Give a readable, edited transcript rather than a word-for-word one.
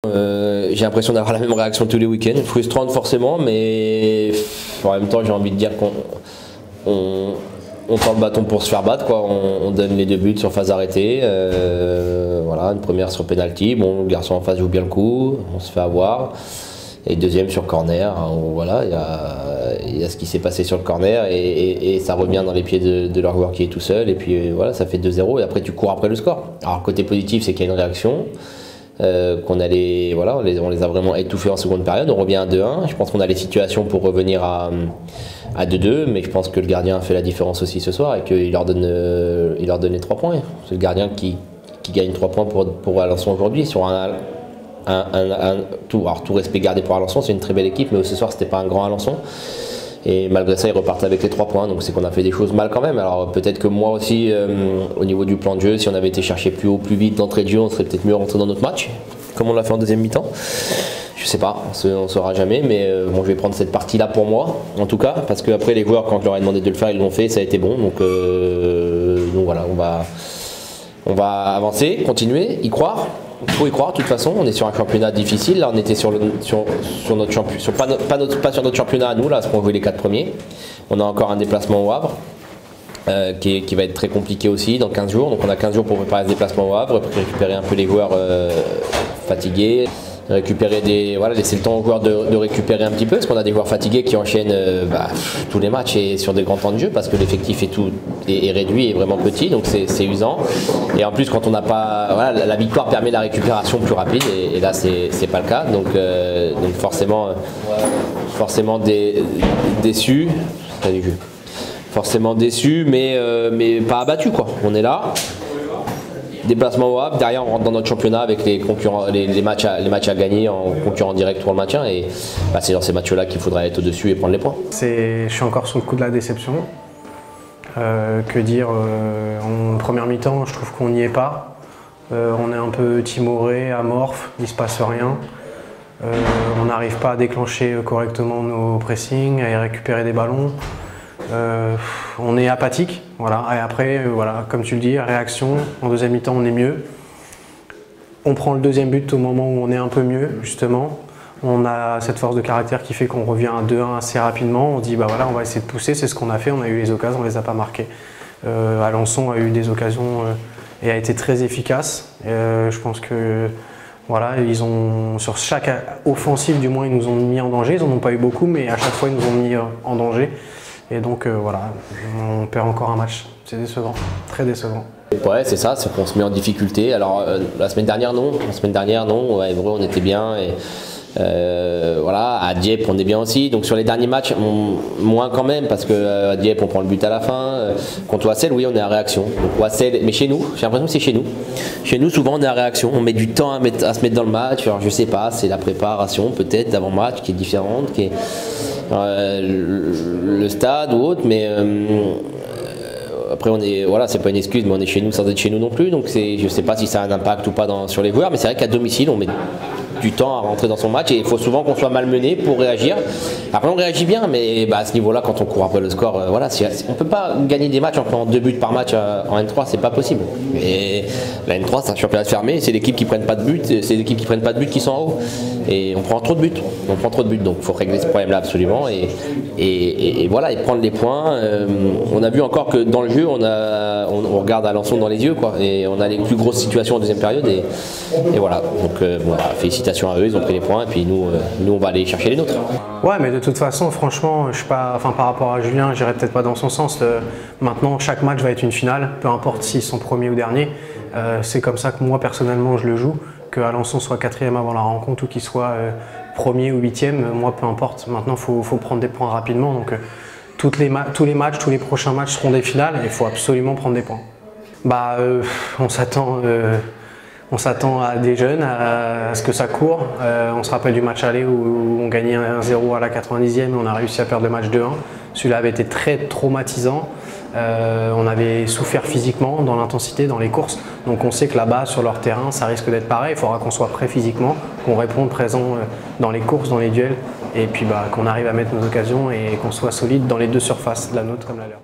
J'ai l'impression d'avoir la même réaction tous les week-ends, frustrante forcément, mais en même temps j'ai envie de dire qu'on tend le bâton pour se faire battre, quoi. On donne les 2 buts sur phase arrêtée, voilà, une première sur penalty, bon, le garçon en face joue bien le coup, on se fait avoir, et deuxième sur corner, hein, voilà, il y a ce qui s'est passé sur le corner et ça revient dans les pieds de leur joueur qui est tout seul, et puis voilà, ça fait 2-0 et après tu cours après le score. Alors côté positif, c'est qu'il y a une réaction. Voilà, on les a vraiment étouffés en seconde période, on revient à 2-1, je pense qu'on a les situations pour revenir à 2-2, mais je pense que le gardien a fait la différence aussi ce soir et qu'il leur donne les 3 points. C'est le gardien qui gagne 3 points pour Alençon aujourd'hui sur tout respect gardé pour Alençon, c'est une très belle équipe, mais ce soir c'était pas un grand Alençon. Et malgré ça, ils repartent avec les 3 points, donc c'est qu'on a fait des choses mal quand même. Alors peut-être que moi aussi, au niveau du plan de jeu, si on avait été chercher plus haut, plus vite d'entrée de jeu, on serait peut-être mieux rentré dans notre match, comme on l'a fait en deuxième mi-temps. Je sais pas, on ne saura jamais, mais bon, je vais prendre cette partie-là pour moi, en tout cas, parce qu'après les joueurs, quand je leur ai demandé de le faire, ils l'ont fait, ça a été bon. Donc voilà, on va avancer, continuer, y croire. Il faut y croire, de toute façon, on est sur un championnat difficile. Là, on était sur notre championnat, pas sur notre championnat à nous, là, parce qu'on jouait les 4 premiers. On a encore un déplacement au Havre, qui va être très compliqué aussi dans 15 jours. Donc on a 15 jours pour préparer ce déplacement au Havre, pour récupérer un peu les joueurs fatigués, laisser le temps aux joueurs de récupérer un petit peu, parce qu'on a des joueurs fatigués qui enchaînent tous les matchs et sur des grands temps de jeu, parce que l'effectif est réduit et vraiment petit, donc c'est usant. Et en plus, quand on n'a pas, voilà, la victoire permet la récupération plus rapide, et là c'est pas le cas, donc forcément déçu. Forcément déçu, mais pas abattu, quoi. On est là. Déplacement au Havre, derrière on rentre dans notre championnat avec les concurrents, les matchs à gagner en concurrent direct pour le maintien, et c'est dans ces matchs-là qu'il faudra être au-dessus et prendre les points. Je suis encore sur le coup de la déception. Que dire, en première mi-temps, je trouve qu'on n'y est pas. On est un peu timoré, amorphe, il ne se passe rien. On n'arrive pas à déclencher correctement nos pressings, à récupérer des ballons. On est apathique, voilà. Et après, voilà, comme tu le dis, réaction, en deuxième mi-temps on est mieux. On prend le deuxième but au moment où on est un peu mieux, justement. On a cette force de caractère qui fait qu'on revient à 2-1 assez rapidement. On dit, bah voilà, on va essayer de pousser, c'est ce qu'on a fait, on a eu les occasions, on ne les a pas marquées. Alençon a eu des occasions et a été très efficace. Je pense que voilà, sur chaque offensive, du moins, ils nous ont mis en danger. Ils n'en ont pas eu beaucoup, mais à chaque fois, ils nous ont mis en danger. Et donc voilà, on perd encore un match. C'est décevant, très décevant. Ouais, c'est ça, c'est qu'on se met en difficulté. Alors la semaine dernière, non. À Évreux, on était bien. Et voilà, à Dieppe, on est bien aussi. Donc sur les derniers matchs, moins quand même, parce que à Dieppe, on prend le but à la fin. Contre Wassel, oui, on est à réaction. Donc Wassel, mais chez nous, j'ai l'impression que c'est chez nous. Chez nous, souvent, on est à réaction. On met du temps à se mettre dans le match. Alors je sais pas, c'est la préparation peut-être d'avant-match qui est différente, qui est le stade ou autre, mais après voilà, c'est pas une excuse, mais on est chez nous sans être chez nous non plus, donc je sais pas si ça a un impact ou pas sur les joueurs, mais c'est vrai qu'à domicile on met du temps à rentrer dans son match et il faut souvent qu'on soit malmené pour réagir. Après on réagit bien, mais à ce niveau-là, quand on court après le score, voilà, on peut pas gagner des matchs en prenant 2 buts par match en N3, c'est pas possible. Et la N3 c'est un championnat fermé, c'est l'équipe qui prennent pas de buts, c'est l'équipe qui prennent pas de buts qui sont en haut. Et on prend trop de buts, donc il faut régler ce problème-là absolument et voilà, et prendre les points. On a vu encore que dans le jeu, on regarde Alençon dans les yeux, quoi, et on a les plus grosses situations en deuxième période et voilà. Donc voilà, félicitations à eux, ils ont pris les points et puis nous on va aller chercher les nôtres. Ouais, mais de toute façon, franchement, je suis pas, par rapport à Julien, j'irai peut-être pas dans son sens. Maintenant, chaque match va être une finale, peu importe s'ils sont premiers ou derniers. C'est comme ça que moi personnellement je le joue. Que Alençon soit 4e avant la rencontre ou qu'il soit premier ou 8e, moi peu importe. Maintenant, il faut prendre des points rapidement. Donc tous les matchs, tous les prochains matchs seront des finales et il faut absolument prendre des points. On s'attend à des jeunes, à ce que ça court. On se rappelle du match aller où on gagnait 1-0 à la 90e et on a réussi à perdre le match 2-1. Celui-là avait été très traumatisant. On avait souffert physiquement dans l'intensité, dans les courses. Donc on sait que là-bas, sur leur terrain, ça risque d'être pareil. Il faudra qu'on soit prêt physiquement, qu'on réponde présent dans les courses, dans les duels. Et puis qu'on arrive à mettre nos occasions et qu'on soit solide dans les deux surfaces, la nôtre comme la leur.